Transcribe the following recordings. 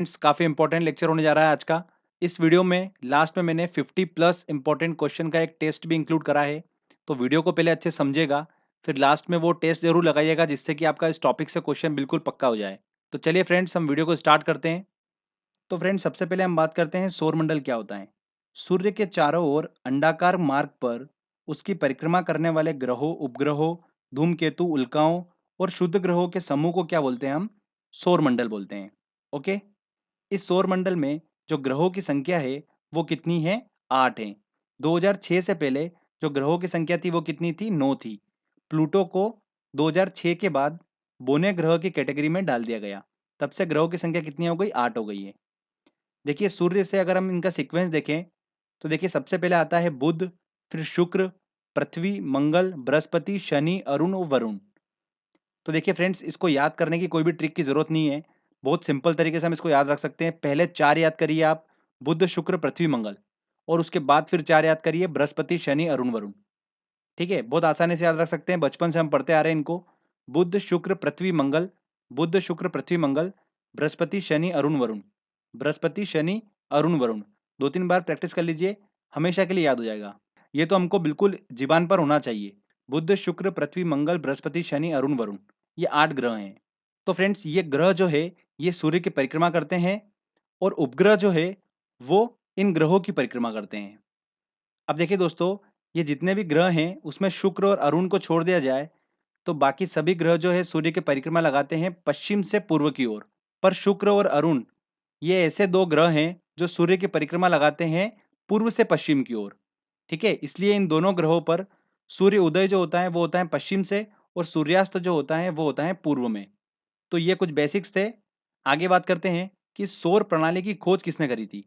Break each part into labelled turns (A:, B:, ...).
A: Friends काफ़ी important lecture होने जा रहा है आज का। इस वीडियो में लास्ट में मैंने 50 प्लस इंपॉर्टेंट क्वेश्चन का एक टेस्ट भी इंक्लूड करा है। तो वीडियो को पहले अच्छे समझिएगा, फिर लास्ट में वो टेस्ट जरूर लगाइएगा जिससे कि आपका इस टॉपिक से क्वेश्चन बिल्कुल पक्का हो जाए। तो चलिए फ्रेंड्स, हम वीडियो को स्टार्ट करते हैं। तो फ्रेंड्स, सबसे पहले हम बात करते हैं सौरमंडल क्या होता है। सूर्य के चारों ओर अंडाकार मार्ग पर उसकी परिक्रमा करने वाले ग्रहों, उपग्रहों, धूमकेतु, उल्काओं और शुद्ध ग्रहों के समूह को क्या बोलते हैं? हम सौरमंडल बोलते हैं। ओके। इस सौर मंडल में जो ग्रहों की संख्या है वो कितनी है? 8 है। 2006 से पहले जो ग्रहों की संख्या थी वो कितनी थी? 9 थी। प्लूटो को 2006 के बाद बोने ग्रह की कैटेगरी में डाल दिया गया। तब से ग्रहों की संख्या कितनी हो गई? 8 हो गई है। देखिए, सूर्य से अगर हम इनका सीक्वेंस देखें तो देखिए, सबसे पहले आता है बुध, फिर शुक्र, पृथ्वी, मंगल, बृहस्पति, शनि, अरुण और वरुण। तो देखिए फ्रेंड्स, इसको याद करने की कोई भी ट्रिक की ज़रूरत नहीं है। बहुत सिंपल तरीके से हम इसको याद रख सकते हैं। पहले 4 याद करिए आप, बुध, शुक्र, पृथ्वी, मंगल, और उसके बाद फिर 4 याद करिए, बृहस्पति, शनि, अरुण, वरुण। ठीक है? बहुत आसानी से याद रख सकते हैं, बचपन से हम पढ़ते आ रहे हैं इनको। बुध, शुक्र, पृथ्वी, मंगल, बुध, शुक्र, पृथ्वी, मंगल, बृहस्पति, शनि, अरुण, वरुण, बृहस्पति, शनि, अरुण, वरुण। 2-3 बार प्रैक्टिस कर लीजिए, हमेशा के लिए याद हो जाएगा। ये तो हमको बिल्कुल ज़ुबान पर होना चाहिए। बुध, शुक्र, पृथ्वी, मंगल, बृहस्पति, शनि, अरुण, वरुण। ये 8 ग्रह हैं। तो फ्रेंड्स, ये ग्रह जो है ये सूर्य की परिक्रमा करते हैं, और उपग्रह जो है वो इन ग्रहों की परिक्रमा करते हैं। अब देखिए दोस्तों, ये जितने भी ग्रह हैं उसमें शुक्र और अरुण को छोड़ दिया जाए तो बाकी सभी ग्रह जो है सूर्य की परिक्रमा लगाते हैं पश्चिम से पूर्व की ओर। पर शुक्र और अरुण ये ऐसे 2 ग्रह हैं जो सूर्य की परिक्रमा लगाते हैं पूर्व से पश्चिम की ओर। ठीक है? इसलिए इन दोनों ग्रहों पर सूर्य उदय जो होता है वो होता है पश्चिम से, और सूर्यास्त जो होता है वो होता है पूर्व में। तो ये कुछ बेसिक्स थे। आगे बात करते हैं कि सौर प्रणाली की खोज किसने करी थी।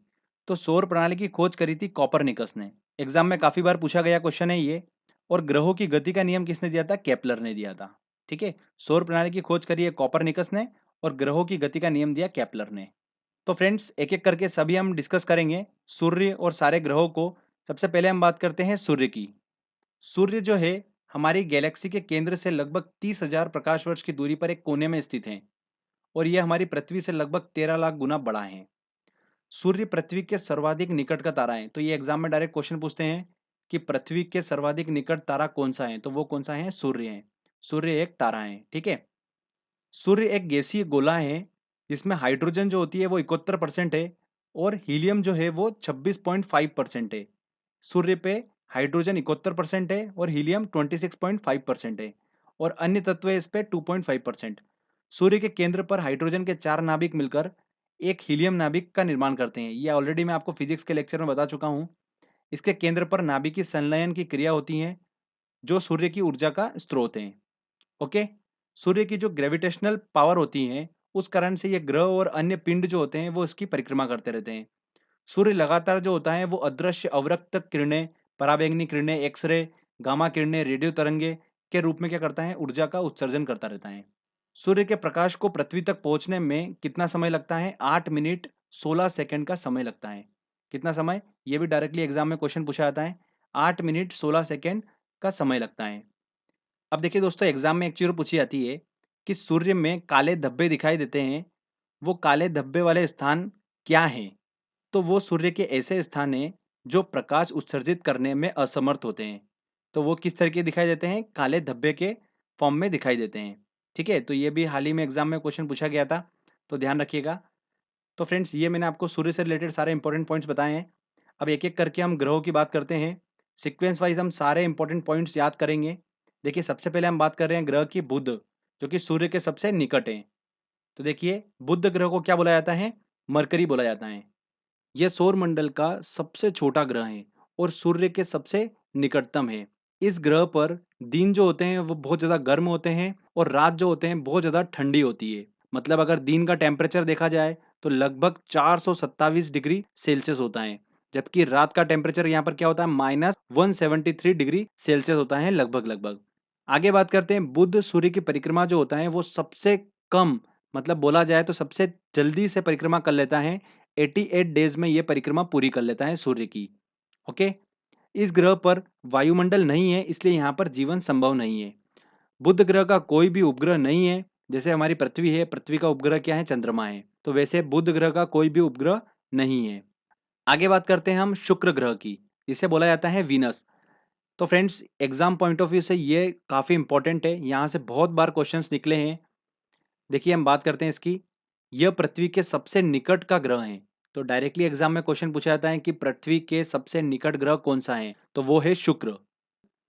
A: तो सौर प्रणाली की खोज करी थी कॉपरनिकस ने। एग्जाम में काफी बार पूछा गया क्वेश्चन है ये। और ग्रहों की गति का नियम किसने दिया था? केपलर ने दिया था। ठीक है? सौर प्रणाली की खोज करी है कॉपरनिकस ने, और ग्रहों की गति का नियम दिया केपलर ने। तो फ्रेंड्स, एक एक करके सभी हम डिस्कस करेंगे सूर्य और सारे ग्रहों को। सबसे पहले हम बात करते हैं सूर्य की। सूर्य जो है हमारी गैलेक्सी के केंद्र से लगभग 30,000 प्रकाश वर्ष की दूरी पर एक कोने में स्थित है, और यह हमारी पृथ्वी से लगभग 13 लाख गुना बड़ा है। सूर्य पृथ्वी के सर्वाधिक निकट का तारा है। तो ये एग्जाम में डायरेक्ट क्वेश्चन पूछते हैं कि पृथ्वी के सर्वाधिक निकट तारा कौन सा है, तो वो कौन सा है? सूर्य है। सूर्य एक तारा है। ठीक है? सूर्य एक गैसीय गोला है जिसमें हाइड्रोजन जो होती है वो 71% है, और हीलियम जो है वो 26.5% है। सूर्य पे हाइड्रोजन 71% है और हीलियम 26.5% है, और अन्य तत्व है इस पे 2.5%। सूर्य के केंद्र पर हाइड्रोजन के 4 नाभिक मिलकर एक हीलियम नाभिक का निर्माण करते हैं। ये ऑलरेडी मैं आपको फिजिक्स के लेक्चर में बता चुका हूँ। इसके केंद्र पर नाभिकीय संलयन की क्रिया होती है जो सूर्य की ऊर्जा का स्रोत है। ओके। सूर्य की जो ग्रेविटेशनल पावर होती है उस कारण से ये ग्रह और अन्य पिंड जो होते हैं वो इसकी परिक्रमा करते रहते हैं। सूर्य लगातार जो होता है वो अदृश्य अवरक्त किरणें, पराबैंगनी किरणें, एक्सरे, गामा किरणें, रेडियो तरंगे के रूप में क्या करता है? ऊर्जा का उत्सर्जन करता रहता है। सूर्य के प्रकाश को पृथ्वी तक पहुंचने में कितना समय लगता है? 8 मिनट 16 सेकंड का समय लगता है। कितना समय? ये भी डायरेक्टली एग्जाम में क्वेश्चन पूछा जाता है। 8 मिनट 16 सेकंड का समय लगता है। अब देखिए दोस्तों, एग्जाम में एक चीज और पूछी जाती है कि सूर्य में काले धब्बे दिखाई देते हैं, वो काले धब्बे वाले स्थान क्या हैं? तो वो सूर्य के ऐसे स्थान हैं जो प्रकाश उत्सर्जित करने में असमर्थ होते हैं। तो वो किस तरह के दिखाई देते हैं? काले धब्बे के फॉर्म में दिखाई देते हैं। ठीक है? तो ये भी हाल ही में एग्जाम में क्वेश्चन पूछा गया था, तो ध्यान रखिएगा। तो फ्रेंड्स, ये मैंने आपको सूर्य से रिलेटेड सारे इंपॉर्टेंट पॉइंट्स बताए हैं। अब एक एक करके हम ग्रहों की बात करते हैं। सीक्वेंस वाइज हम सारे इंपॉर्टेंट पॉइंट्स याद करेंगे। देखिए, सबसे पहले हम बात कर रहे हैं ग्रह की बुध, जो कि सूर्य के सबसे निकट है। तो देखिए, बुध ग्रह को क्या बोला जाता है? मरकरी बोला जाता है। यह सौर मंडल का सबसे छोटा ग्रह है और सूर्य के सबसे निकटतम है। इस ग्रह पर दिन जो होते हैं वो बहुत ज़्यादा गर्म होते हैं, और रात जो होते हैं बहुत ज़्यादा ठंडी होती है। मतलब अगर दिन का टेम्परेचर देखा जाए तो लगभग 427 डिग्री सेल्सियस होता है, जबकि रात का टेम्परेचर यहाँ पर क्या होता है? -173 डिग्री सेल्सियस होता है लगभग लगभग। आगे बात करते हैं, बुध सूर्य की परिक्रमा जो होता है वो सबसे कम, मतलब बोला जाए तो सबसे जल्दी से परिक्रमा कर लेता है। 88 डेज में ये परिक्रमा पूरी कर लेता है सूर्य की। ओके। इस ग्रह पर वायुमंडल नहीं है, इसलिए यहाँ पर जीवन संभव नहीं है। बुध ग्रह का कोई भी उपग्रह नहीं है, जैसे हमारी पृथ्वी है, पृथ्वी का उपग्रह क्या है? चंद्रमा है। तो वैसे बुध ग्रह का कोई भी उपग्रह नहीं है। आगे बात करते हैं हम शुक्र ग्रह की, जिसे बोला जाता है वीनस। तो friends, exam point of view से ये काफ़ी इंपॉर्टेंट है, यहाँ से बहुत बार क्वेश्चंस निकले हैं। देखिए हम बात करते हैं इसकी, यह पृथ्वी के सबसे निकट का ग्रह है। तो डायरेक्टली एग्जाम में क्वेश्चन पूछा जाता है कि पृथ्वी के सबसे निकट ग्रह कौन सा है, तो वो है शुक्र।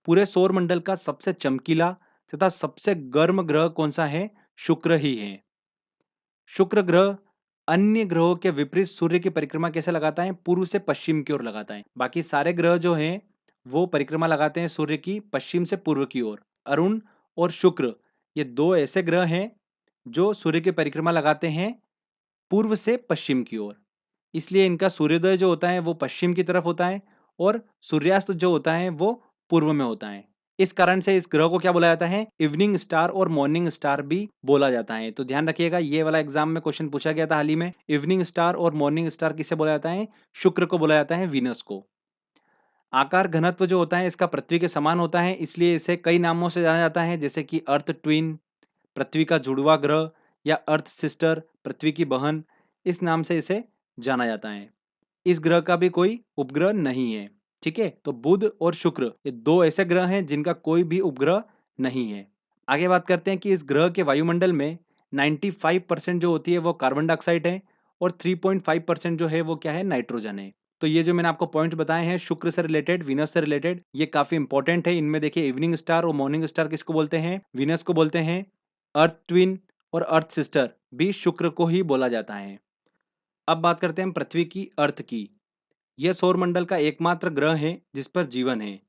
A: पूरे सौर मंडल का सबसे चमकीला तथा सबसे गर्म ग्रह कौन सा है? शुक्र ही है। शुक्र ग्रह अन्य ग्रहों के विपरीत सूर्य की परिक्रमा कैसे लगाता है? पूर्व से पश्चिम की ओर लगाता है। बाकी सारे ग्रह जो हैं वो परिक्रमा लगाते हैं सूर्य की पश्चिम से पूर्व की ओर। अरुण और शुक्र, ये दो ऐसे ग्रह हैं जो सूर्य की परिक्रमा लगाते हैं पूर्व से पश्चिम की ओर। इसलिए इनका सूर्योदय जो होता है वो पश्चिम की तरफ होता है और सूर्यास्त जो होता है वो पूर्व में होता है। इस कारण से इस ग्रह को क्या बोला जाता है? इवनिंग स्टार और मॉर्निंग स्टार भी बोला जाता है। तो ध्यान रखिएगा, ये वाला एग्जाम में क्वेश्चन पूछा गया था हाल ही में। इवनिंग स्टार और मॉर्निंग स्टार किसे बोला जाता है? शुक्र को बोला जाता है, वीनस को। आकार घनत्व जो होता है इसका पृथ्वी के समान होता है, इसलिए इसे कई नामों से जाना जाता है, जैसे कि अर्थ ट्विन, पृथ्वी का जुड़वा ग्रह, या अर्थ सिस्टर, पृथ्वी की बहन। इस नाम से इसे जाना जाता है। इस ग्रह का भी कोई उपग्रह नहीं है। ठीक है, तो बुध और शुक्र ये दो ऐसे ग्रह हैं जिनका कोई भी उपग्रह नहीं है। आगे बात करते हैं कि इस ग्रह के वायुमंडल में 95% जो होती है वो कार्बन डाइऑक्साइड है और 3.5% जो है वो क्या है? नाइट्रोजन है। तो ये जो मैंने आपको पॉइंट्स बताए हैं शुक्र से रिलेटेड, वीनस से रिलेटेड, ये काफी इंपॉर्टेंट है। इनमें देखिए, इवनिंग स्टार और मॉर्निंग स्टार किसको बोलते हैं? वीनस को बोलते हैं। अर्थ ट्विन और अर्थ सिस्टर भी शुक्र को ही बोला जाता है। अब बात करते हैं हम पृथ्वी की, अर्थ की। यह सौरमंडल का एकमात्र ग्रह है जिस पर जीवन है।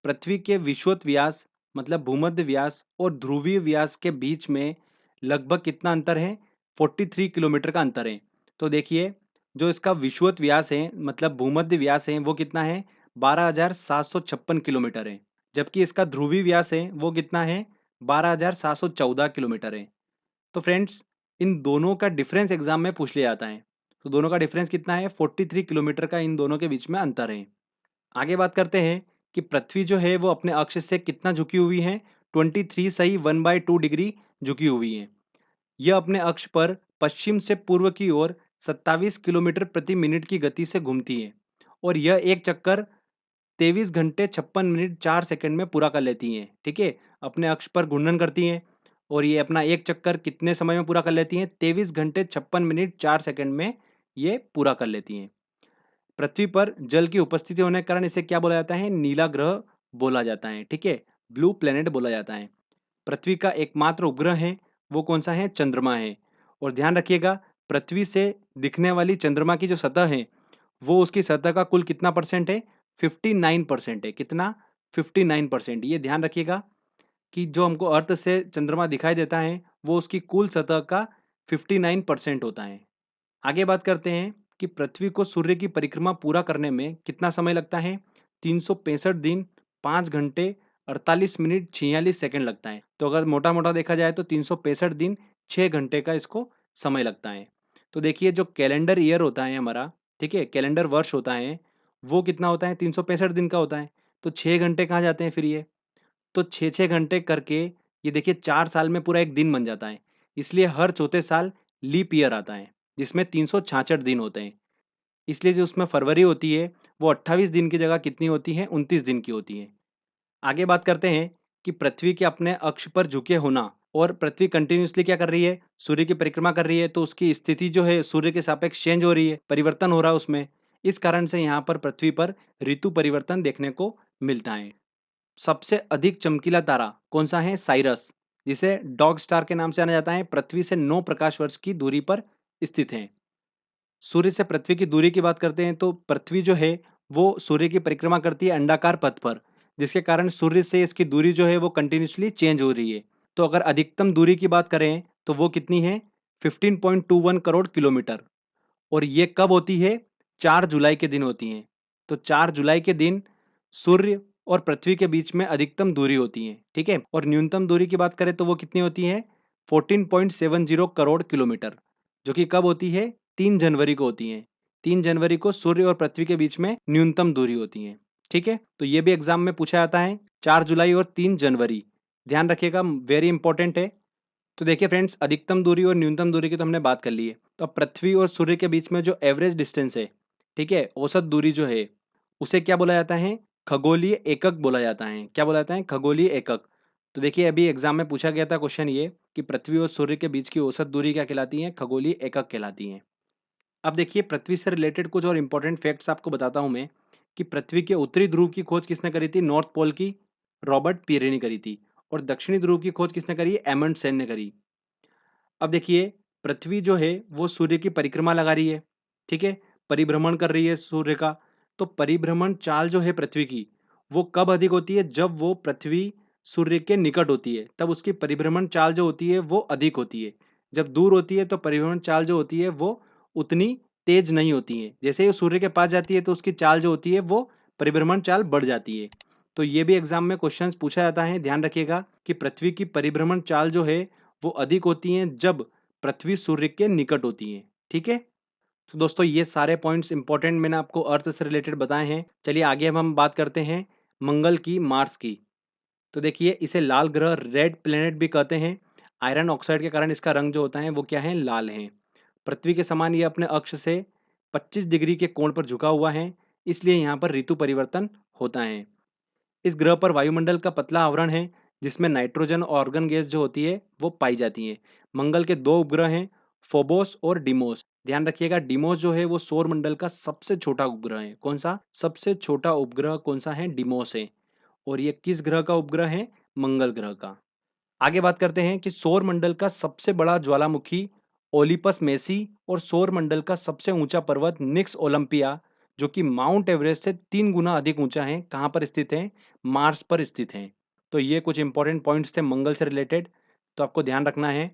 A: पृथ्वी के विषुवत व्यास मतलब भूमध्य व्यास और ध्रुवीय व्यास के बीच में लगभग कितना अंतर है? 43 किलोमीटर का अंतर है। तो देखिए, जो इसका विषुवत व्यास है मतलब भूमध्य व्यास है वो कितना है? 12,756 किलोमीटर है। जबकि इसका ध्रुवीय व्यास है वो कितना है? 12,714 किलोमीटर है। तो फ्रेंड्स, इन दोनों का डिफरेंस एग्जाम में पूछ लिया जाता है। तो दोनों का डिफरेंस कितना है? 43 किलोमीटर का इन दोनों के बीच में अंतर है। आगे बात करते हैं कि पृथ्वी जो है वो अपने अक्ष से कितना झुकी हुई है? 23 सही 1/2 डिग्री झुकी हुई है। यह अपने अक्ष पर पश्चिम से पूर्व की ओर 27 किलोमीटर प्रति मिनट की गति से घूमती है और यह एक चक्कर 23 घंटे 56 मिनट 4 सेकंड में पूरा कर लेती हैं। ठीक है, अपने अक्ष पर घूर्णन करती हैं और ये अपना एक चक्कर कितने समय में पूरा कर लेती हैं? 23 घंटे 56 मिनट 4 सेकंड में ये पूरा कर लेती हैं। पृथ्वी पर जल की उपस्थिति होने के कारण इसे क्या बोला जाता है? नीला ग्रह बोला जाता है। ठीक है, ब्लू प्लेनेट बोला जाता है। पृथ्वी का एकमात्र उपग्रह है वो कौन सा है? चंद्रमा है। और ध्यान रखिएगा, पृथ्वी से दिखने वाली चंद्रमा की जो सतह है वो उसकी सतह का कुल कितना परसेंट है? 59% है। कितना? 59%। ये ध्यान रखिएगा कि जो हमको अर्थ से चंद्रमा दिखाई देता है वो उसकी कुल सतह का 59% होता है। आगे बात करते हैं कि पृथ्वी को सूर्य की परिक्रमा पूरा करने में कितना समय लगता है? 365 दिन 5 घंटे 48 मिनट 46 सेकंड लगता है। तो अगर मोटा मोटा देखा जाए तो 365 दिन 6 घंटे का इसको समय लगता है। तो देखिए, जो कैलेंडर ईयर होता है हमारा, ठीक है, कैलेंडर वर्ष होता है, वो कितना होता है? 365 दिन का होता है। तो 6 घंटे कहाँ जाते हैं फिर ये? तो 6-6 घंटे करके ये देखिए 4 साल में पूरा 1 दिन बन जाता है। इसलिए हर चौथे साल लीप ईयर आता है, जिसमें 366 दिन होते हैं। इसलिए जो उसमें फरवरी होती है, वो 28 दिन की जगह कितनी होती है? 29 दिन की होती है। आगे बात करते हैं कि पृथ्वी के अपने अक्ष पर झुके होना और पृथ्वी कंटिन्यूअसली क्या कर रही है? सूर्य की परिक्रमा कर रही है, तो उसकी स्थिति जो है सूर्य के सापेक्ष चेंज हो रही है, परिवर्तन हो रहा है उसमें। इस कारण से यहाँ पर पृथ्वी पर ऋतु परिवर्तन देखने को मिलता है। सबसे अधिक चमकीला तारा कौन सा है? साइरस, जिसे डॉग स्टार के नाम से जाना जाता है। पृथ्वी से 9 प्रकाश वर्ष की दूरी पर स्थित है। सूर्य से पृथ्वी की दूरी की बात करते हैं तो पृथ्वी जो है वो सूर्य की परिक्रमा करती है अंडाकार पथ पर, जिसके कारण सूर्य से इसकी दूरी जो है वो कंटिन्यूअसली चेंज हो रही है। तो अगर अधिकतम दूरी की बात करें तो वो कितनी है? 15.21 करोड़ किलोमीटर। और ये कब होती है? 4 जुलाई के दिन होती हैं। तो 4 जुलाई के दिन सूर्य और पृथ्वी के बीच में अधिकतम दूरी होती है। ठीक है, और न्यूनतम दूरी की बात करें तो वो कितनी होती है? 14.70 करोड़ किलोमीटर, जो कि कब होती है? 3 जनवरी को होती है। 3 जनवरी को सूर्य और पृथ्वी के बीच में न्यूनतम दूरी होती है। ठीक है, तो ये भी एग्जाम में पूछा जाता है, 4 जुलाई और 3 जनवरी। ध्यान रखिएगा, वेरी इंपॉर्टेंट है। तो देखिए फ्रेंड्स, अधिकतम दूरी और न्यूनतम दूरी की तो हमने बात कर ली है। तो अब पृथ्वी और सूर्य के बीच में जो एवरेज डिस्टेंस है, ठीक है, औसत दूरी जो है, उसे क्या बोला जाता है? खगोलीय एकक बोला जाता है। क्या बोला जाता है? खगोलीय एकक। तो देखिए अभी एग्जाम में पूछा गया था क्वेश्चन ये कि पृथ्वी और सूर्य के बीच की औसत दूरी क्या कहलाती है? खगोलीय एकक कहलाती है। अब देखिए पृथ्वी से रिलेटेड कुछ और इंपॉर्टेंट फैक्ट्स आपको बताता हूं मैं कि पृथ्वी के उत्तरी ध्रुव की खोज किसने करी थी? नॉर्थ पोल की रॉबर्ट पियरे ने करी थी। और दक्षिणी ध्रुव की खोज किसने करी? एमंडसेन ने करी। अब देखिए पृथ्वी जो है वो सूर्य की परिक्रमा लगा रही है, ठीक है, परिभ्रमण कर रही है सूर्य का। तो परिभ्रमण चाल जो है पृथ्वी की, वो कब अधिक होती है? जब वो पृथ्वी सूर्य के निकट होती है, तब उसकी परिभ्रमण चाल जो होती है वो अधिक होती है। जब दूर होती है तो परिभ्रमण चाल जो होती है वो उतनी तेज नहीं होती है। जैसे ही वो सूर्य के पास जाती है तो उसकी चाल जो होती है वो परिभ्रमण चाल बढ़ जाती है। तो ये भी एग्जाम में क्वेश्चंस पूछा जाता है, ध्यान रखिएगा कि पृथ्वी की परिभ्रमण चाल जो है वो अधिक होती हैं जब पृथ्वी सूर्य के निकट होती है, ठीक है। तो दोस्तों ये सारे पॉइंट्स इंपॉर्टेंट मैंने आपको अर्थ से रिलेटेड बताए हैं। चलिए आगे अब हम बात करते हैं मंगल की, मार्स की। तो देखिए इसे लाल ग्रह, रेड प्लेनेट भी कहते हैं। आयरन ऑक्साइड के कारण इसका रंग जो होता है वो क्या है? लाल है। पृथ्वी के समान ये अपने अक्ष से 25 डिग्री के कोण पर झुका हुआ है, इसलिए यहाँ पर ऋतु परिवर्तन होता है। इस ग्रह पर वायुमंडल का पतला आवरण है, जिसमें नाइट्रोजन और ऑर्गन गैस जो होती है वो पाई जाती है। मंगल के दो उपग्रह हैं, फोबोस और डिमोस। ध्यान रखिएगा डिमोस जो है वो सौर मंडल का सबसे छोटा उपग्रह है। कौन सा? सबसे छोटा उपग्रह कौन सा है? डिमोस है। और ये किस ग्रह का उपग्रह है? मंगल ग्रह का। आगे बात करते हैं कि सौर मंडल का सबसे बड़ा ज्वालामुखी ओलिपस मेसी और सौर मंडल का सबसे ऊंचा पर्वत निक्स ओलंपिया, जो कि माउंट एवरेस्ट से 3 गुना अधिक ऊंचा है, कहां पर स्थित है? मार्स पर स्थित है। तो ये कुछ इंपॉर्टेंट पॉइंट्स थे मंगल से रिलेटेड, तो आपको ध्यान रखना है।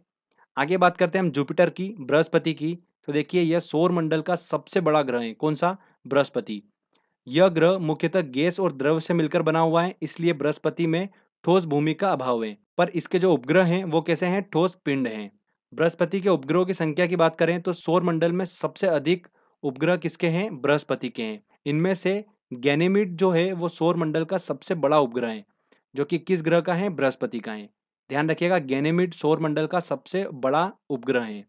A: आगे बात करते हैं हम जुपिटर की, बृहस्पति की। तो देखिए यह सौर मंडल का सबसे बड़ा ग्रह है। कौन सा? बृहस्पति। यह ग्रह मुख्यतः गैस और द्रव से मिलकर बना हुआ है, इसलिए बृहस्पति में ठोस भूमि का अभाव है। पर इसके जो उपग्रह हैं वो कैसे हैं? ठोस पिंड हैं। बृहस्पति के उपग्रहों की संख्या की बात करें तो सौर मंडल में सबसे अधिक उपग्रह किसके हैं? बृहस्पति के हैं। इनमें से गैनीमीड जो है वो सौर मंडल का सबसे बड़ा उपग्रह है, जो कि किस ग्रह का है? बृहस्पति का है। ध्यान रखिएगा गैनीमीड सौर मंडल का सबसे बड़ा उपग्रह है।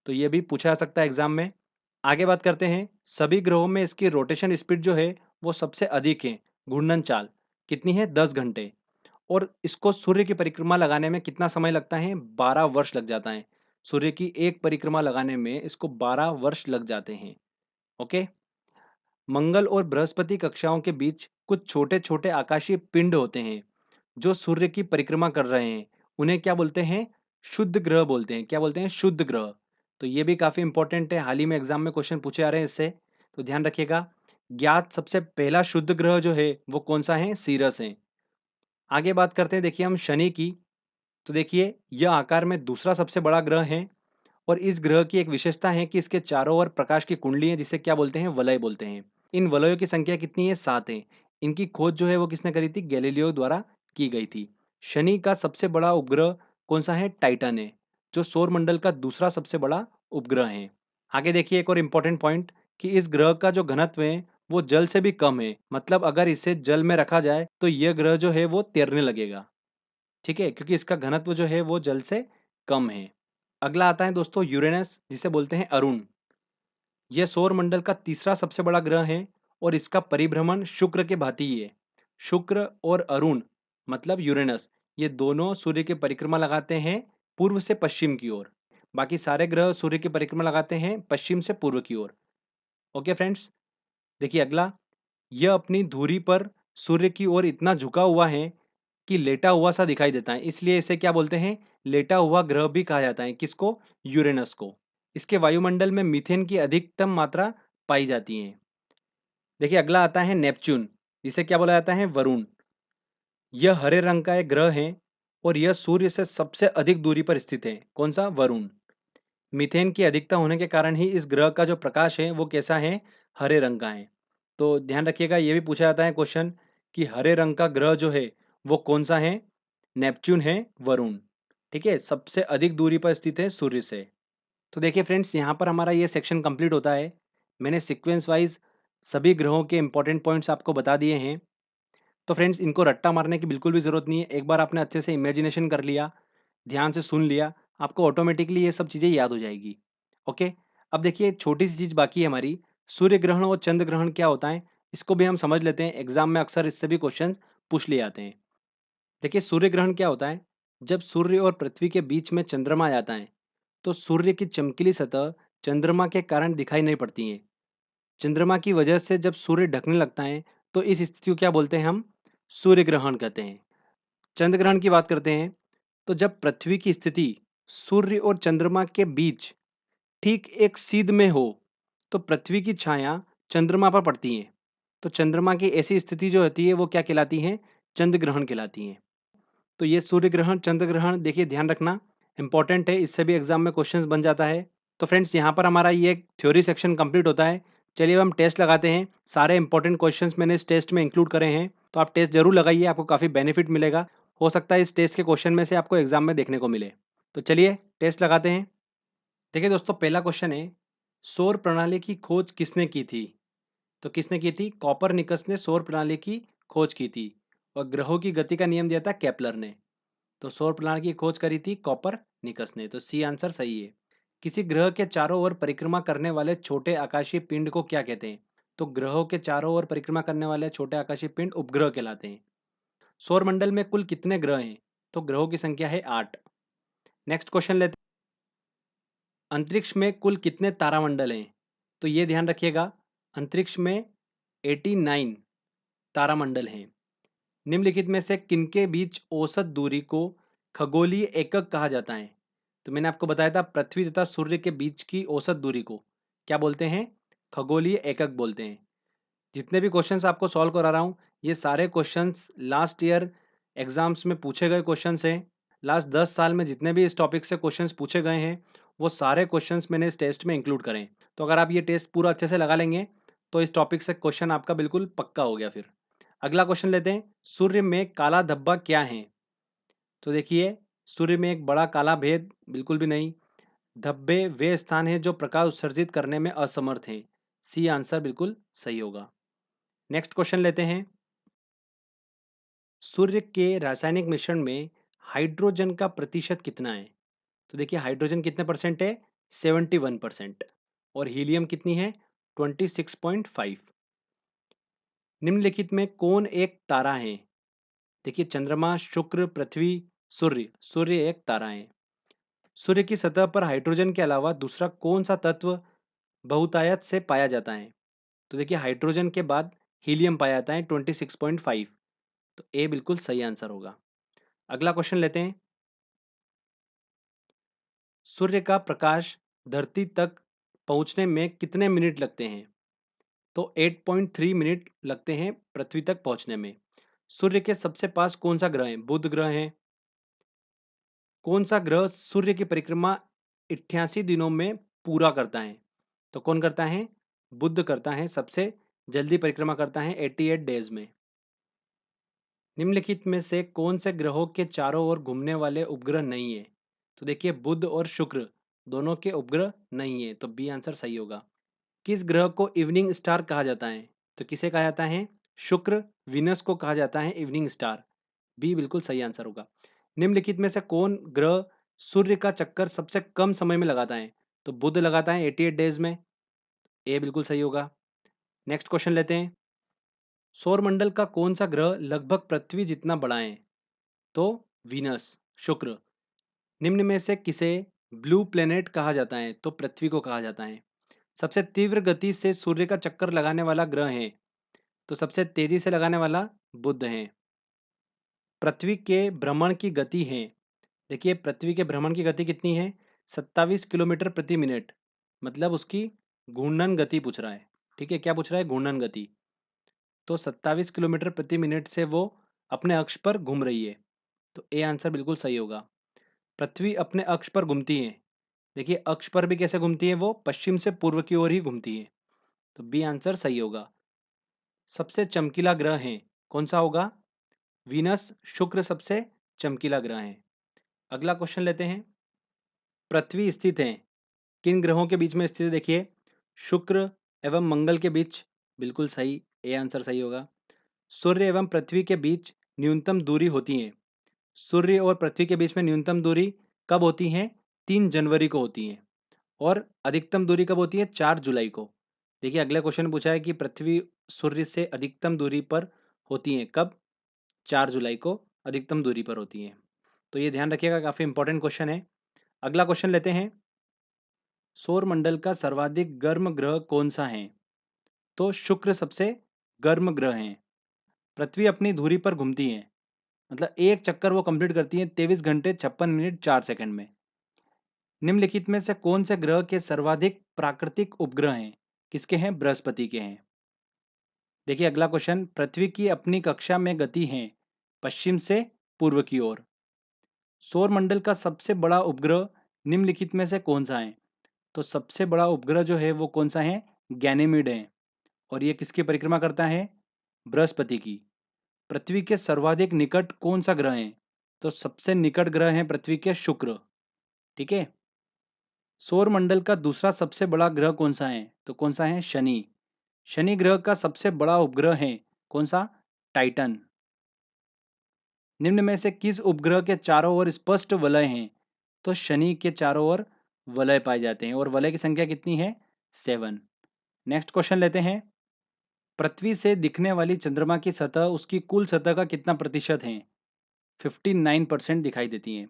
A: तो ये भी पूछा जा सकता है एग्जाम में। आगे बात करते हैं, सभी ग्रहों में इसकी रोटेशन स्पीड जो है वो सबसे अधिक है। घूर्णन चाल कितनी है? 10 घंटे। और इसको सूर्य की परिक्रमा लगाने में कितना समय लगता है? 12 वर्ष लग जाता है। सूर्य की एक परिक्रमा लगाने में इसको 12 वर्ष लग जाते हैं। ओके। मंगल और बृहस्पति कक्षाओं के बीच कुछ छोटे छोटे आकाशीय पिंड होते हैं जो सूर्य की परिक्रमा कर रहे हैं। उन्हें क्या बोलते हैं? शुद्ध ग्रह बोलते हैं। क्या बोलते हैं? शुद्ध ग्रह। तो ये भी काफी इंपॉर्टेंट है, हाल ही में एग्जाम में क्वेश्चन पूछे आ रहे हैं इससे, तो ध्यान रखिएगा। ज्ञात सबसे पहला शुद्ध ग्रह जो है वो कौन सा है? सीरस है। आगे बात करते हैं देखिए हम शनि की। तो देखिए यह आकार में दूसरा सबसे बड़ा ग्रह है और इस ग्रह की एक विशेषता है कि इसके चारों ओर प्रकाश की कुंडली है, जिसे क्या बोलते हैं? वलय बोलते हैं। इन वलयों की संख्या कितनी है? 7 है। इनकी खोज जो है वो किसने करी थी? गैलीलियो द्वारा की गई थी। शनि का सबसे बड़ा उपग्रह कौन सा है? टाइटन है, जो सौर मंडल का दूसरा सबसे बड़ा उपग्रह है। आगे देखिए एक और इम्पोर्टेंट पॉइंट कि इस ग्रह का जो घनत्व है वो जल से भी कम है। मतलब अगर इसे जल में रखा जाए तो यह ग्रह जो है वो तैरने लगेगा, ठीक है, क्योंकि इसका घनत्व जो है वो जल से कम है। अगला आता है दोस्तों यूरेनस, जिसे बोलते हैं अरुण। यह सौर मंडल का तीसरा सबसे बड़ा ग्रह है और इसका परिभ्रमण शुक्र के भांति ही है। शुक्र और अरुण मतलब यूरेनस, ये दोनों सूर्य की परिक्रमा लगाते हैं पूर्व से पश्चिम की ओर। बाकी सारे ग्रह सूर्य की परिक्रमा लगाते हैं पश्चिम से पूर्व की ओर। Okay friends. देखिए अगला, यह अपनी धुरी पर सूर्य की ओर इतना झुका हुआ है कि लेटा हुआ सा दिखाई देता है, इसलिए इसे क्या बोलते हैं? लेटा हुआ ग्रह भी कहा जाता है। किसको? यूरेनस को। इसके वायुमंडल में मीथेन की अधिकतम मात्रा पाई जाती है। देखिए अगला आता है नेपच्यून, जिसे क्या बोला जाता है? वरुण। यह हरे रंग का एक ग्रह है और यह सूर्य से सबसे अधिक दूरी पर स्थित है। कौन सा? वरुण। मीथेन की अधिकता होने के कारण ही इस ग्रह का जो प्रकाश है वो कैसा है? हरे रंग का है। तो ध्यान रखिएगा ये भी पूछा जाता है क्वेश्चन कि हरे रंग का ग्रह जो है वो कौन सा है? नेपच्यून है, वरुण। ठीक है, सबसे अधिक दूरी पर स्थित है सूर्य से। तो देखिए फ्रेंड्स यहाँ पर हमारा ये सेक्शन कंप्लीट होता है। मैंने सीक्वेंस वाइज सभी ग्रहों के इंपॉर्टेंट पॉइंट्स आपको बता दिए हैं। तो फ्रेंड्स इनको रट्टा मारने की बिल्कुल भी ज़रूरत नहीं है। एक बार आपने अच्छे से इमेजिनेशन कर लिया, ध्यान से सुन लिया,
B: आपको ऑटोमेटिकली ये सब चीज़ें याद हो जाएगी। ओके, अब देखिए एक छोटी सी चीज़ बाकी है हमारी, सूर्य ग्रहण और चंद्र ग्रहण क्या होता है, इसको भी हम समझ लेते हैं। एग्जाम में अक्सर इससे भी क्वेश्चन पूछ लिए जाते हैं। देखिए सूर्य ग्रहण क्या होता है, जब सूर्य और पृथ्वी के बीच में चंद्रमा आ जाता है तो सूर्य की चमकीली सतह चंद्रमा के कारण दिखाई नहीं पड़ती है। चंद्रमा की वजह से जब सूर्य ढकने लगता है तो इस स्थिति को क्या बोलते हैं हम, सूर्य ग्रहण कहते हैं। चंद्र ग्रहण की बात करते हैं तो जब पृथ्वी की स्थिति सूर्य और चंद्रमा के बीच ठीक एक सीध में हो तो पृथ्वी की छाया चंद्रमा पर पड़ती है। तो चंद्रमा की ऐसी स्थिति जो होती है वो क्या कहलाती है, चंद्र ग्रहण कहलाती है। तो ये सूर्य ग्रहण चंद्र ग्रहण देखिए ध्यान रखना इंपॉर्टेंट है, इससे भी एग्जाम में क्वेश्चंस बन जाता है। तो फ्रेंड्स यहाँ पर हमारा ये थ्योरी सेक्शन कंप्लीट होता है। चलिए अब हम टेस्ट लगाते हैं। सारे इंपॉर्टेंट क्वेश्चंस मैंने इस टेस्ट में इंक्लूड करे हैं, तो आप टेस्ट जरूर लगाइए, आपको काफ़ी बेनिफिट मिलेगा। हो सकता है इस टेस्ट के क्वेश्चन में से आपको एग्जाम में देखने को मिले। तो चलिए टेस्ट लगाते हैं। देखिए दोस्तों पहला क्वेश्चन है, सौर प्रणाली की खोज किसने की थी। तो किसने की थी, कॉपरनिकस ने सौर प्रणाली की खोज की थी। और ग्रहों की गति का नियम दिया था केपलर ने। तो सौर प्रणाली की खोज करी थी कॉपरनिकस ने, तो सी आंसर सही है। किसी ग्रह के चारों ओर परिक्रमा करने वाले छोटे आकाशीय पिंड को क्या कहते हैं। तो ग्रहों के चारों ओर परिक्रमा करने वाले छोटे आकाशीय पिंड उपग्रह कहलाते हैं। सौर मंडल में कुल कितने ग्रह हैं। तो ग्रहों की संख्या है 8। नेक्स्ट क्वेश्चन लेते हैं, अंतरिक्ष में कुल कितने तारामंडल हैं। तो ये ध्यान रखिएगा, अंतरिक्ष में 89 तारामंडल हैं। निम्नलिखित में से किनके बीच औसत दूरी को खगोलीय एकक कहा जाता है। तो मैंने आपको बताया था पृथ्वी तथा सूर्य के बीच की औसत दूरी को क्या बोलते हैं, खगोलीय एकक बोलते हैं। जितने भी क्वेश्चंस आपको सॉल्व करा रहा हूँ ये सारे क्वेश्चंस लास्ट ईयर एग्जाम्स में पूछे गए क्वेश्चंस हैं। लास्ट 10 साल में जितने भी इस टॉपिक से क्वेश्चंस पूछे गए हैं वो सारे क्वेश्चंस मैंने इस टेस्ट में इंक्लूड करें। तो अगर आप ये टेस्ट पूरा अच्छे से लगा लेंगे तो इस टॉपिक से क्वेश्चन आपका बिल्कुल पक्का हो गया। फिर अगला क्वेश्चन लेते हैं, सूर्य में काला धब्बा क्या है। तो देखिए सूर्य में एक बड़ा काला भेद बिल्कुल भी नहीं। धब्बे वे स्थान हैं जो प्रकाश उत्सर्जित करने में असमर्थ हैं। सी आंसर बिल्कुल सही होगा। नेक्स्ट क्वेश्चन लेते हैं, सूर्य के रासायनिक मिश्रण में हाइड्रोजन का प्रतिशत कितना है। तो देखिए हाइड्रोजन कितने परसेंट है, 71%। और हीलियम कितनी है, 26.5। निम्नलिखित में कौन एक तारा है। देखिए चंद्रमा, शुक्र, पृथ्वी, सूर्य। सूर्य एक तारा है। सूर्य की सतह पर हाइड्रोजन के अलावा दूसरा कौन सा तत्व बहुतायत से पाया जाता है। तो देखिए हाइड्रोजन के बाद हीलियम पाया जाता है 26.5। तो ए बिल्कुल सही आंसर होगा। अगला क्वेश्चन लेते हैं, सूर्य का प्रकाश धरती तक पहुंचने में कितने मिनट लगते हैं। तो 8.3 मिनट लगते हैं पृथ्वी तक पहुंचने में। सूर्य के सबसे पास कौन सा ग्रह है, बुध ग्रह है। कौन सा ग्रह सूर्य की परिक्रमा 88 दिनों में पूरा करता है। तो कौन करता है, बुध करता है, सबसे जल्दी परिक्रमा करता है 88 डेज में। निम्नलिखित में से कौन से ग्रहों के चारों ओर घूमने वाले उपग्रह नहीं है। तो देखिए बुध और शुक्र दोनों के उपग्रह नहीं है, तो बी आंसर सही होगा। किस ग्रह को इवनिंग स्टार कहा जाता है। तो किसे कहा जाता है, शुक्र, विनस को कहा जाता है इवनिंग स्टार। बी बिल्कुल सही आंसर होगा। निम्नलिखित में से कौन ग्रह सूर्य का चक्कर सबसे कम समय में लगाता है। तो बुध लगाता है 88 डेज में। ए बिल्कुल सही होगा। नेक्स्ट क्वेश्चन लेते हैं, सौरमंडल का कौन सा ग्रह लगभग पृथ्वी जितना बड़ा है। तो वीनस, शुक्र। निम्न में से किसे ब्लू प्लेनेट कहा जाता है। तो पृथ्वी को कहा जाता है। सबसे तीव्र गति से सूर्य का चक्कर लगाने वाला ग्रह है। तो सबसे तेजी से लगाने वाला बुध है। पृथ्वी के भ्रमण की गति है, देखिए पृथ्वी के भ्रमण की गति कितनी है, 27 किलोमीटर प्रति मिनट। मतलब उसकी घूर्णन गति पूछ रहा है। ठीक है, क्या पूछ रहा है, घूर्णन गति। तो 27 किलोमीटर प्रति मिनट से वो अपने अक्ष पर घूम रही है। तो ए आंसर बिल्कुल सही होगा। पृथ्वी अपने अक्ष पर घूमती है, देखिए अक्ष पर भी कैसे घूमती है, वो पश्चिम से पूर्व की ओर ही घूमती है। तो बी आंसर सही होगा। सबसे चमकीला ग्रह है, कौन सा होगा, वीनस, शुक्र सबसे चमकीला ग्रह है। अगला क्वेश्चन लेते हैं, पृथ्वी स्थित है किन ग्रहों के बीच में स्थित है। देखिए शुक्र एवं मंगल के बीच, बिल्कुल सही, ए आंसर सही होगा। सूर्य एवं पृथ्वी के बीच न्यूनतम दूरी होती है। सूर्य और पृथ्वी के बीच में न्यूनतम दूरी कब होती है, 3 जनवरी को होती हैं और अधिकतम दूरी कब होती है? 4 जुलाई को। देखिए अगला क्वेश्चन पूछा है कि पृथ्वी सूर्य से अधिकतम दूरी पर होती हैं कब? 4 जुलाई को अधिकतम दूरी पर होती हैं। तो ये ध्यान रखिएगा, काफ़ी इंपॉर्टेंट क्वेश्चन है। अगला क्वेश्चन लेते हैं, सौर मंडल का सर्वाधिक गर्म ग्रह कौन सा है? तो शुक्र सबसे गर्म ग्रह है। पृथ्वी अपनी धुरी पर घूमती है, मतलब एक चक्कर वो कंप्लीट करती है 23 घंटे 56 मिनट 4 सेकंड में। निम्नलिखित में से कौन से ग्रह के सर्वाधिक प्राकृतिक उपग्रह हैं? किसके हैं? बृहस्पति के हैं। देखिए अगला क्वेश्चन, पृथ्वी की अपनी कक्षा में गति है पश्चिम से पूर्व की ओर। सौर मंडल का सबसे बड़ा उपग्रह निम्नलिखित में से कौन सा है? तो सबसे बड़ा उपग्रह जो है वो कौन सा है? गैनीमेड है। और ये किसकी परिक्रमा करता है? बृहस्पति की। पृथ्वी के सर्वाधिक निकट कौन सा ग्रह है? तो सबसे निकट ग्रह है पृथ्वी के शुक्र। ठीक है। सौर मंडल का दूसरा सबसे बड़ा ग्रह कौन सा है? तो कौन सा है? शनि। शनि ग्रह का सबसे बड़ा उपग्रह है कौन सा? टाइटन। निम्न में से किस उपग्रह के चारों ओर स्पष्ट वलय हैं? तो शनि के चारों ओर वलय पाए जाते हैं और वलय की संख्या कितनी है? 7। नेक्स्ट क्वेश्चन लेते हैं, पृथ्वी से दिखने वाली चंद्रमा की सतह उसकी कुल सतह का कितना प्रतिशत है? 59% दिखाई देती है।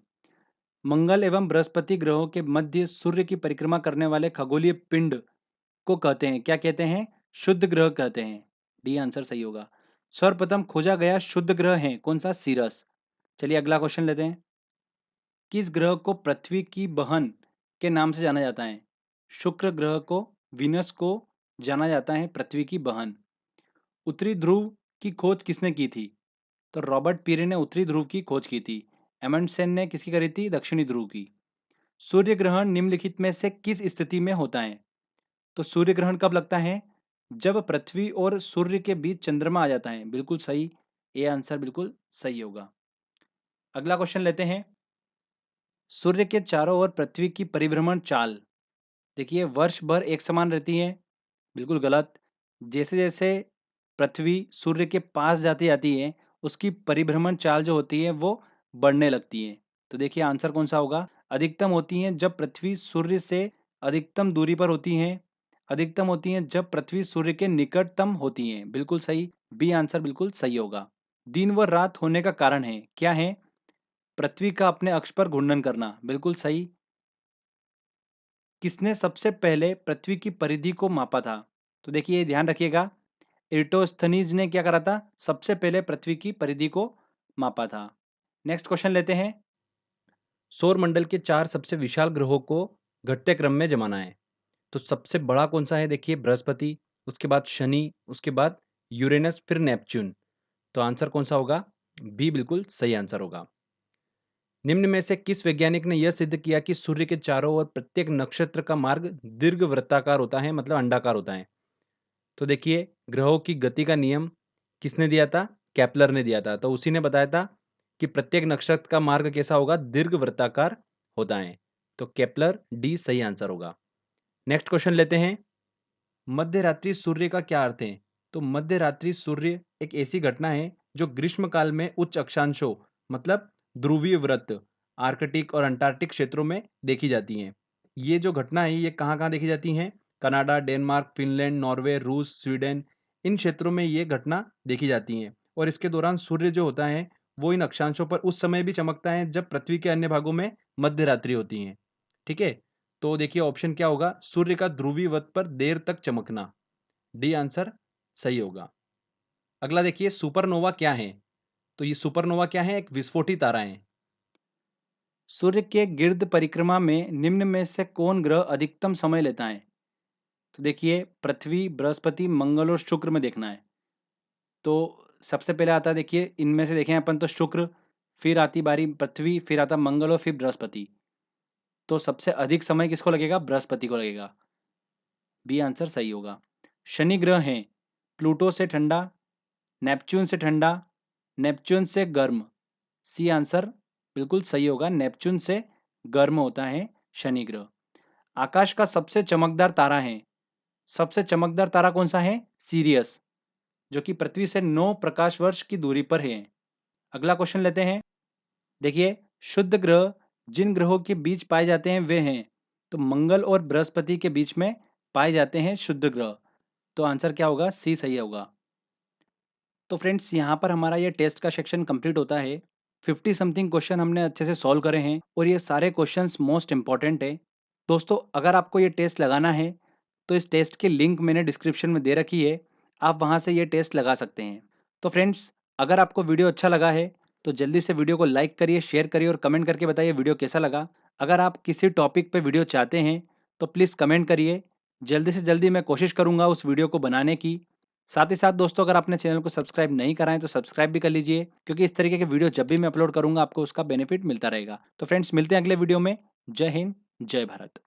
B: मंगल एवं बृहस्पति ग्रहों के मध्य सूर्य की परिक्रमा करने वाले खगोलीय पिंड को कहते हैं, क्या कहते हैं? शुद्ध ग्रह कहते हैं। डी आंसर सही होगा। सर्वप्रथम खोजा गया शुद्ध ग्रह है कौन सा? सीरस। चलिए अगला क्वेश्चन लेते हैं, किस ग्रह को पृथ्वी की बहन के नाम से जाना जाता है? शुक्र ग्रह को, विनस को जाना जाता है पृथ्वी की बहन। उत्तरी ध्रुव की खोज किसने की थी? तो रॉबर्ट पीरे ने उत्तरी ध्रुव की खोज की थी। एमंडसेन ने किसकी करी थी? दक्षिणी ध्रुव की। सूर्य ग्रहण निम्नलिखित में से किस स्थिति में होता है? तो सूर्य ग्रहण कब लगता है? जब पृथ्वी और सूर्य के बीच चंद्रमा आ जाता है। बिल्कुल सही, ये आंसर बिल्कुल सही होगा। अगला क्वेश्चन लेते हैं, सूर्य के चारों ओर पृथ्वी की परिभ्रमण चाल देखिए वर्ष भर एक समान रहती है। बिल्कुल गलत। जैसे जैसे पृथ्वी सूर्य के पास जाती जाती है उसकी परिभ्रमण चाल जो होती है वो बढ़ने लगती है। तो देखिए आंसर कौन सा होगा? अधिकतम होती हैं जब पृथ्वी सूर्य से अधिकतम दूरी पर होती हैं। अधिकतम होती हैं जब पृथ्वी सूर्य के निकटतम होती हैं। बिल्कुल सही, बी आंसर बिल्कुल सही होगा। दिन व रात होने का कारण है, क्या है? पृथ्वी का अपने अक्ष पर घूर्णन करना। बिल्कुल सही। किसने सबसे पहले पृथ्वी की परिधि को मापा था? तो देखिए ध्यान रखिएगा, इराटोस्थनीज ने क्या करा था? सबसे पहले पृथ्वी की परिधि को मापा था। नेक्स्ट क्वेश्चन लेते हैं, सौर मंडल के 4 सबसे विशाल ग्रहों को घटते क्रम में जमाना है। तो सबसे बड़ा कौन सा है? देखिए बृहस्पति, उसके बाद शनि, उसके बाद यूरेनस, फिर नेपच्यून। तो आंसर कौन सा होगा? बी बिल्कुल सही आंसर होगा। निम्न में से किस वैज्ञानिक ने यह सिद्ध किया कि सूर्य के चारों ओर प्रत्येक नक्षत्र का मार्ग दीर्घवृत्ताकार होता है, मतलब अंडाकार होता है? तो देखिए ग्रहों की गति का नियम किसने दिया था? केपलर ने दिया था। तो उसी ने बताया था कि प्रत्येक नक्षत्र का मार्ग कैसा होगा? दीर्घवृत्ताकार होता है। तो केपलर, डी सही आंसर होगा। नेक्स्ट क्वेश्चन लेते हैं, मध्य रात्रि सूर्य का क्या अर्थ है? तो मध्य रात्रि सूर्य एक ऐसी घटना है जो ग्रीष्म काल में उच्च अक्षांशों, मतलब ध्रुवीय व्रत, आर्कटिक और अंटार्कटिक क्षेत्रों में देखी जाती हैं। ये जो घटना है ये कहाँ कहाँ देखी जाती हैं? कनाडा, डेनमार्क, फिनलैंड, नॉर्वे, रूस, स्वीडन, इन क्षेत्रों में ये घटना देखी जाती है। और इसके दौरान सूर्य जो होता है वो इन अक्षांशों पर उस समय भी चमकता है जब पृथ्वी के अन्य भागों में मध्य रात्रि होती है। ठीक है। तो देखिए ऑप्शन क्या होगा? सूर्य का ध्रुवीय वत पर देर तक चमकना। डी आंसर सही होगा। अगला देखिए, सुपरनोवा क्या है? तो ये सुपरनोवा क्या है? एक विस्फोटी तारा है। सूर्य के गिर्द परिक्रमा में निम्न में से कौन ग्रह अधिकतम समय लेता है? तो देखिए पृथ्वी, बृहस्पति, मंगल और शुक्र में देखना है। तो सबसे पहले आता है, देखिए इनमें से देखें अपन तो शुक्र, फिर आती बारी पृथ्वी, फिर आता मंगल और फिर बृहस्पति। तो सबसे अधिक समय किसको लगेगा? बृहस्पति को लगेगा। बी आंसर सही होगा। शनि ग्रह है प्लूटो से ठंडा, नेपच्यून से ठंडा, नेपच्यून से गर्म। सी आंसर बिल्कुल सही होगा, नेपच्यून से गर्म होता है शनि ग्रह। आकाश का सबसे चमकदार तारा है, सबसे चमकदार तारा कौन सा है? सीरियस, जो कि पृथ्वी से 9 प्रकाश वर्ष की दूरी पर है। अगला क्वेश्चन लेते हैं, देखिए शुद्ध ग्रह
A: जिन ग्रहों के बीच पाए जाते हैं वे हैं, तो मंगल और बृहस्पति के बीच में पाए जाते हैं शुद्ध ग्रह। तो आंसर क्या होगा? सी सही होगा। तो फ्रेंड्स यहाँ पर हमारा ये टेस्ट का सेक्शन कंप्लीट होता है। 50 समथिंग क्वेश्चन हमने अच्छे से सॉल्व करे हैं और ये सारे क्वेश्चंस मोस्ट इंपॉर्टेंट है। दोस्तों अगर आपको ये टेस्ट लगाना है तो इस टेस्ट की लिंक मैंने डिस्क्रिप्शन में दे रखी है, आप वहाँ से ये टेस्ट लगा सकते हैं। तो फ्रेंड्स अगर आपको वीडियो अच्छा लगा है तो जल्दी से वीडियो को लाइक करिए, शेयर करिए और कमेंट करके बताइए वीडियो कैसा लगा। अगर आप किसी टॉपिक पे वीडियो चाहते हैं तो प्लीज़ कमेंट करिए, जल्दी से जल्दी मैं कोशिश करूँगा उस वीडियो को बनाने की। साथ ही साथ दोस्तों अगर आपने चैनल को सब्सक्राइब नहीं करा है तो सब्सक्राइब भी कर लीजिए, क्योंकि इस तरीके के वीडियो जब भी मैं अपलोड करूँगा आपको उसका बेनिफिट मिलता रहेगा। तो फ्रेंड्स मिलते हैं अगले वीडियो में। जय हिंद, जय भारत।